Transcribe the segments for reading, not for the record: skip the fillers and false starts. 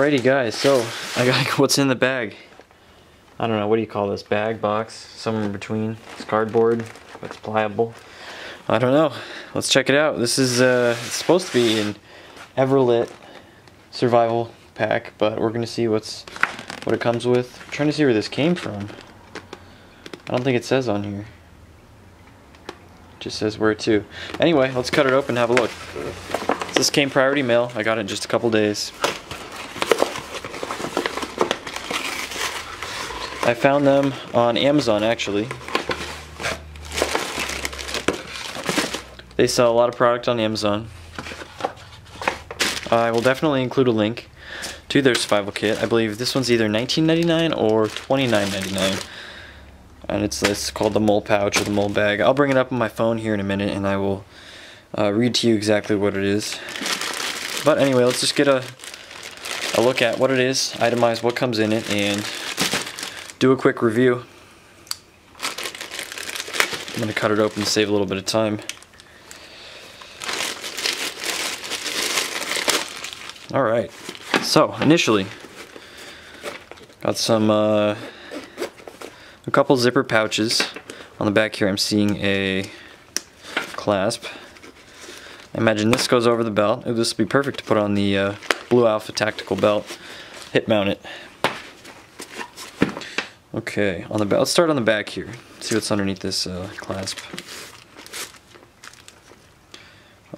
Alrighty guys, so I got what's in the bag. I don't know, what do you call this? Bag, box, somewhere in between. It's cardboard, it's pliable. I don't know. Let's check it out. This is it's supposed to be an Everlit survival pack, but we're gonna see what it comes with. I'm trying to see where this came from. I don't think it says on here. It just says where to. Anyway, let's cut it open and have a look. This came priority mail. I got it in just a couple days. I found them on Amazon actually. They sell a lot of product on Amazon. I will definitely include a link to their survival kit. I believe this one's either $19.99 or $29.99. And it's called the mole pouch or the mole bag. I'll bring it up on my phone here in a minute and I will read to you exactly what it is. But anyway, let's just get a look at what it is, itemize what comes in it, and do a quick review. I'm going to cut it open to save a little bit of time. Alright, so initially, got some, a couple zipper pouches. On the back here I'm seeing a clasp. I imagine this goes over the belt. Ooh, this would be perfect to put on the Blue Alpha tactical belt. Hip mount it. Okay, on the back. Let's start on the back here. See what's underneath this clasp.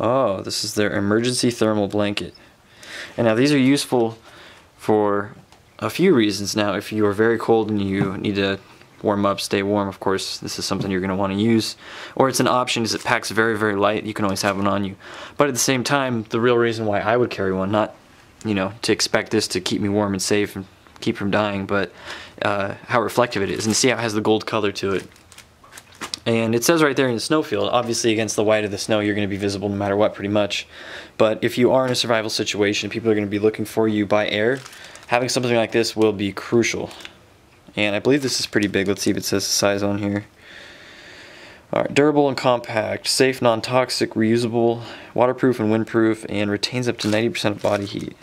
Oh, this is their emergency thermal blanket. And now these are useful for a few reasons. Now, if you are very cold and you need to warm up, stay warm, of course, this is something you're going to want to use. Or it's an option because it packs very, very light. You can always have one on you. But at the same time, the real reason why I would carry one, not, you know, to expect this to keep me warm and safe and keep from dying, but how reflective it is. And see how it has the gold color to it. And it says right there in the snowfield, obviously against the white of the snow you're going to be visible no matter what pretty much. But if you are in a survival situation, people are going to be looking for you by air, having something like this will be crucial. And I believe this is pretty big. Let's see if it says the size on here. Alright, durable and compact, safe, non-toxic, reusable, waterproof and windproof, and retains up to 90% of body heat.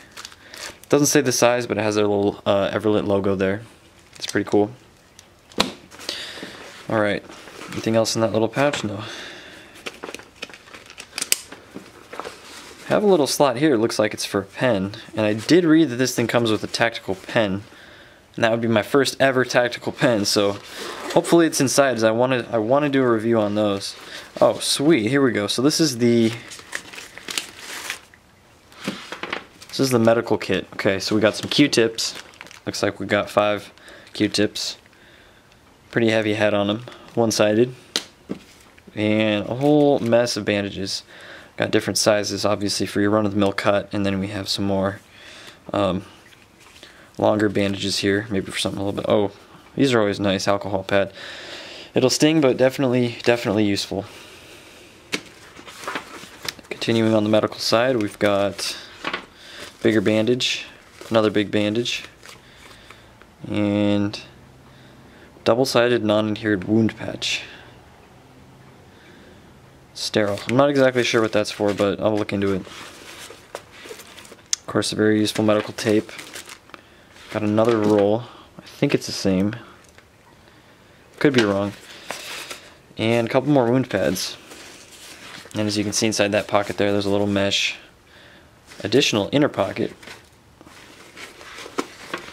Doesn't say the size, but it has their little Everlit logo there. It's pretty cool. Alright. Anything else in that little pouch? No. Have a little slot here. It looks like it's for a pen. And I did read that this thing comes with a tactical pen. And that would be my first ever tactical pen. So hopefully it's inside, as I want to do a review on those. Oh, sweet. Here we go. So this is the medical kit. Okay, so we got some Q-tips. Looks like we got 5 Q-tips. Pretty heavy head on them. One-sided, and a whole mess of bandages. Got different sizes, obviously, for your run-of-the-mill cut, and then we have some more longer bandages here, maybe for something a little bit. Oh, these are always nice. Alcohol pad. It'll sting, but definitely useful. Continuing on the medical side, we've got bigger bandage, another big bandage, and double-sided non-adhered wound patch. Sterile. I'm not exactly sure what that's for, but I'll look into it. Of course, a very useful medical tape. Got another roll. I think it's the same. Could be wrong. And a couple more wound pads. And as you can see inside that pocket there's a little mesh. Additional inner pocket.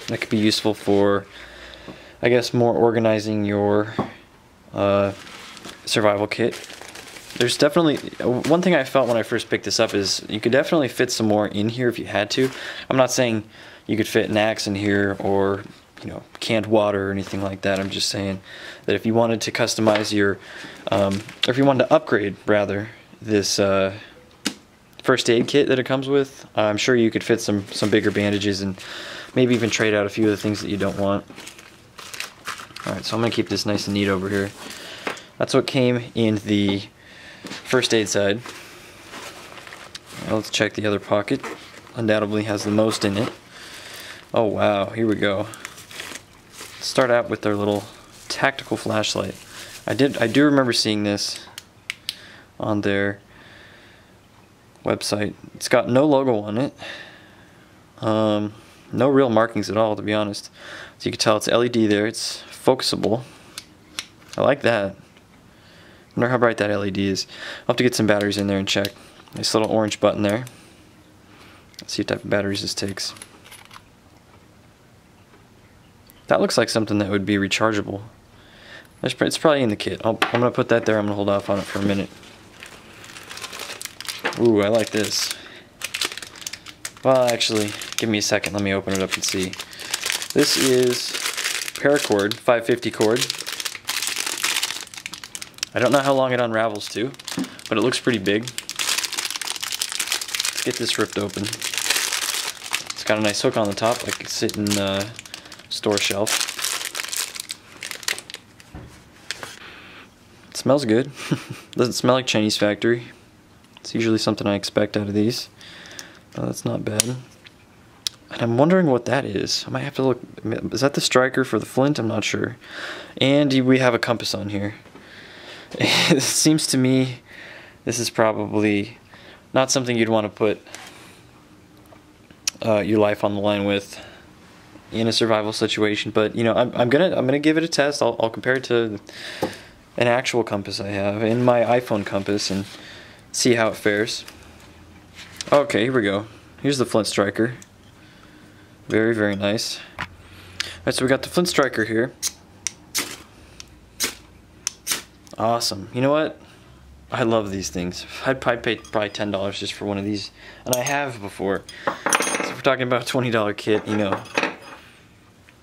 That could be useful for, I guess, more organizing your survival kit. There's definitely, one thing I felt when I first picked this up is you could definitely fit some more in here if you had to. I'm not saying you could fit an axe in here or, you know, canned water or anything like that. I'm just saying that if you wanted to customize your, or if you wanted to upgrade, rather, this first aid kit that it comes with, I'm sure you could fit some bigger bandages and maybe even trade out a few of the things that you don't want. Alright, so I'm going to keep this nice and neat over here. That's what came in the first aid side. Now let's check the other pocket. Undoubtedly has the most in it. Oh wow, here we go. Let's start out with their little tactical flashlight. I do remember seeing this on their website. It's got no logo on it. No real markings at all, to be honest. So you can tell it's LED there. It's focusable. I like that. I wonder how bright that LED is. I'll have to get some batteries in there and check. Nice little orange button there. Let's see what type of batteries this takes. That looks like something that would be rechargeable. It's probably in the kit. I'm going to put that there. I'm going to hold off on it for a minute. Ooh, I like this. Well, actually, give me a second. Let me open it up and see. This is paracord, 550 cord. I don't know how long it unravels to, but it looks pretty big. Let's get this ripped open. It's got a nice hook on the top, like it's sitting in the store shelf. It smells good. Doesn't smell like Chinese factory. It's usually something I expect out of these. Oh, that's not bad. And I'm wondering what that is. I might have to look. Is that the striker for the flint? I'm not sure. And we have a compass on here. It seems to me this is probably not something you'd want to put your life on the line with in a survival situation. But you know, I'm gonna give it a test. I'll compare it to an actual compass I have in my iPhone compass and see how it fares. Okay, here we go. Here's the flint striker. Very, very nice. Alright, so we got the flint striker here. Awesome. You know what? I love these things. I'd probably pay $10 just for one of these. And I have before. So if we're talking about a $20 kit, you know.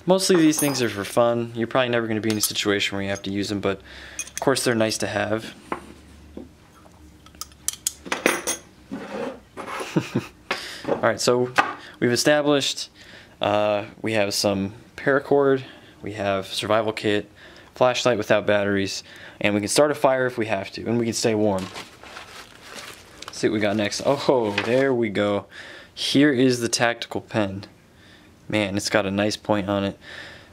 Mostly these things are for fun. You're probably never going to be in a situation where you have to use them, but of course they're nice to have. Alright, so we've established we have some paracord, we have survival kit, flashlight without batteries, and we can start a fire if we have to, and we can stay warm. Let's see what we got next. Oh, there we go. Here is the tactical pen. Man, it's got a nice point on it.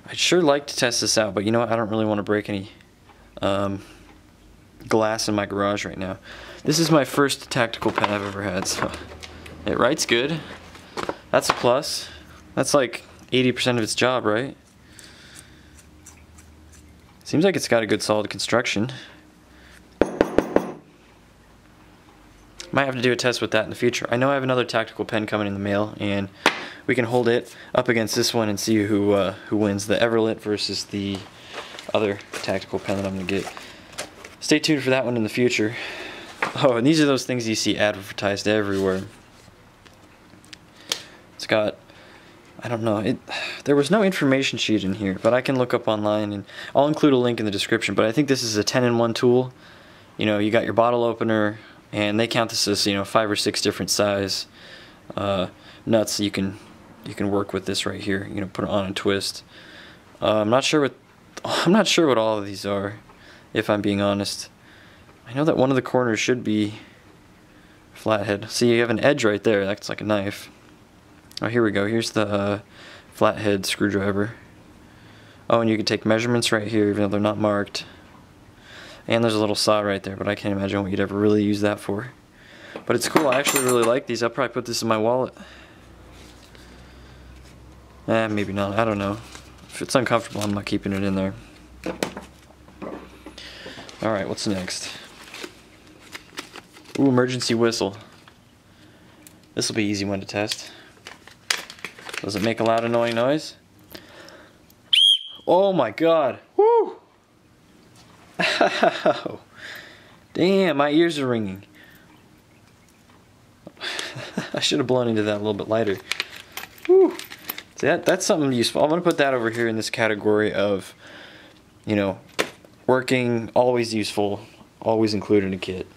I'd sure like to test this out, but you know what? I don't really want to break any glass in my garage right now. This is my first tactical pen I've ever had, so it writes good. That's a plus. That's like 80% of its job, right? Seems like it's got a good solid construction. Might have to do a test with that in the future. I know I have another tactical pen coming in the mail, and we can hold it up against this one and see who wins, the Everlit versus the other tactical pen that I'm going to get. Stay tuned for that one in the future. Oh, and these are those things you see advertised everywhere. It's got, I don't know, there was no information sheet in here, but I can look up online, and I'll include a link in the description. But I think this is a 10-in-1 tool. You know, you got your bottle opener, and they count this as, you know, 5 or 6 different size nuts. You can work with this right here. You know, put it on and twist. I'm not sure what all of these are, if I'm being honest. I know that one of the corners should be flathead. See, you have an edge right there. That's like a knife. Oh, here we go. Here's the flathead screwdriver. Oh, and you can take measurements right here, even though they're not marked. And there's a little saw right there, but I can't imagine what you'd ever really use that for. But it's cool. I actually really like these. I'll probably put this in my wallet. Maybe not. I don't know. If it's uncomfortable, I'm not keeping it in there. Alright, what's next? Ooh, emergency whistle. This will be an easy one to test. Does it make a loud annoying noise? Oh my god! Woo! Ow. Damn, my ears are ringing. I should have blown into that a little bit lighter. Woo! See, that's something useful. I'm going to put that over here in this category of, you know, working, always useful, always included in a kit.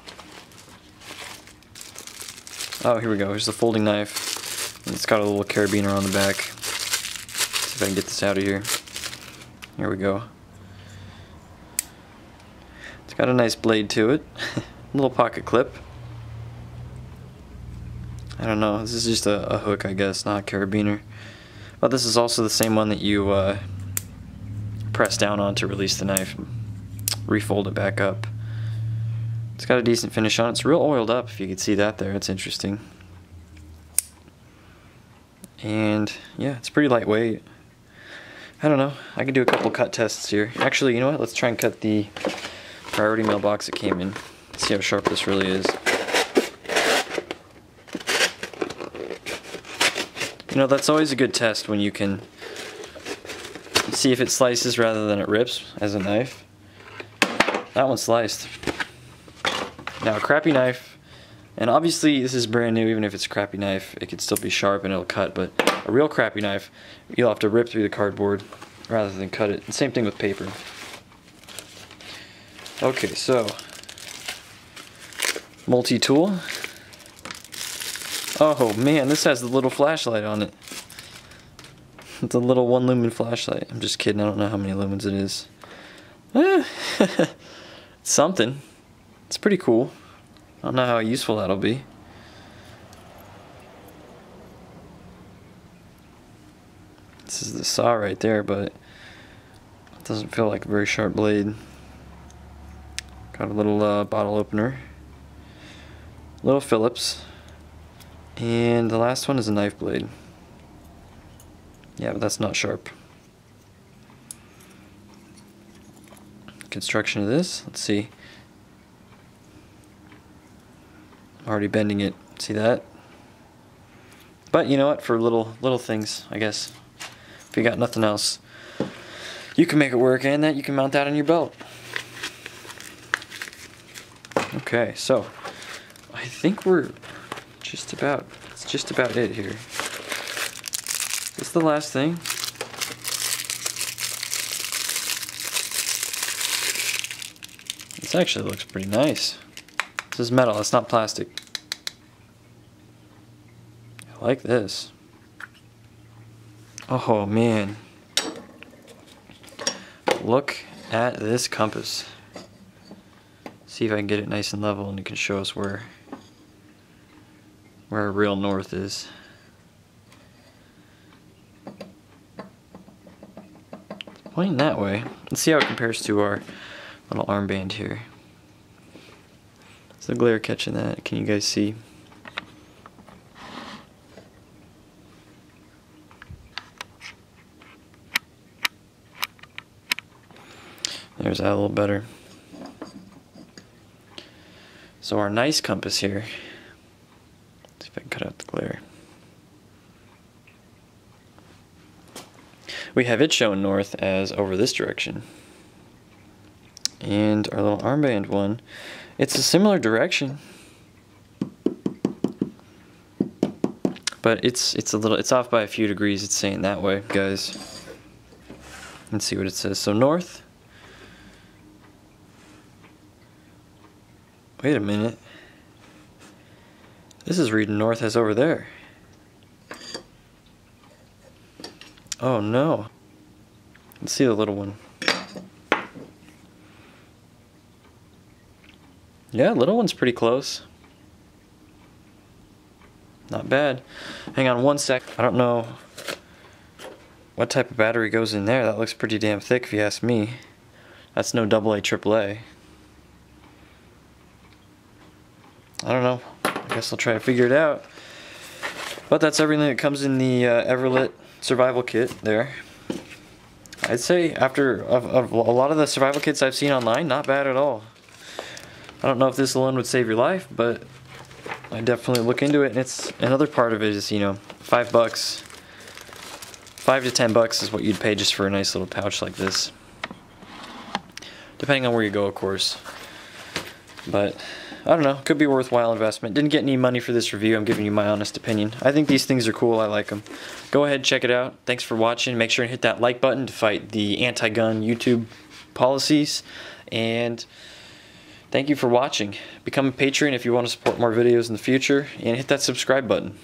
Oh, here we go. Here's the folding knife. It's got a little carabiner on the back. See if I can get this out of here. Here we go. It's got a nice blade to it. A little pocket clip. I don't know. This is just a hook, I guess, not a carabiner. But this is also the same one that you press down on to release the knife and refold it back up. It's got a decent finish on it. It's real oiled up, if you could see that there. It's interesting. And yeah, it's pretty lightweight. I don't know, I can do a couple cut tests here. Actually, you know what, let's try and cut the priority mailbox it came in. See how sharp this really is. You know, that's always a good test when you can see if it slices rather than it rips as a knife. That one sliced. Now a crappy knife, and obviously this is brand new, even if it's a crappy knife, it could still be sharp and it'll cut, but a real crappy knife, you'll have to rip through the cardboard rather than cut it. And same thing with paper. Okay, so multi-tool. Oh man, this has the little flashlight on it. It's a little 1 lumen flashlight. I'm just kidding, I don't know how many lumens it is. It's something. It's pretty cool. I don't know how useful that'll be. This is the saw right there, but it doesn't feel like a very sharp blade. Got a little bottle opener. Little Phillips. And the last one is a knife blade. Yeah, but that's not sharp. Construction of this, let's see. I'm already bending it, see that? But you know what, for little things, I guess. If you got nothing else, you can make it work, and that you can mount that on your belt. Okay, so I think we're it's just about it here. This is the last thing. This actually looks pretty nice. This is metal, it's not plastic. I like this. Oh man. Look at this compass. See if I can get it nice and level and it can show us where our real north is. Pointing that way. Let's see how it compares to our little armband here. Is the glare catching that? Can you guys see? There's that a little better. So our nice compass here. Let's see if I can cut out the glare. We have it shown north as over this direction. And our little armband one, it's a similar direction. But it's off by a few degrees, it's saying that way, guys. Let's see what it says. So north. Wait a minute. This is reading north as over there. Oh no. Let's see the little one. Yeah, little one's pretty close. Not bad. Hang on one sec. I don't know what type of battery goes in there. That looks pretty damn thick if you ask me. That's no AA, AAA. I don't know. I guess I'll try to figure it out. But that's everything that comes in the Everlit survival kit there. I'd say after a lot of the survival kits I've seen online, not bad at all. I don't know if this alone would save your life, but I definitely look into it. And it's another part of it is, you know, $5, $5 to $10 is what you'd pay just for a nice little pouch like this, depending on where you go, of course. But I don't know, could be a worthwhile investment. Didn't get any money for this review, I'm giving you my honest opinion. I think these things are cool, I like them. Go ahead, check it out. Thanks for watching. Make sure and hit that like button to fight the anti-gun YouTube policies. And thank you for watching. Become a patron if you want to support more videos in the future. And hit that subscribe button.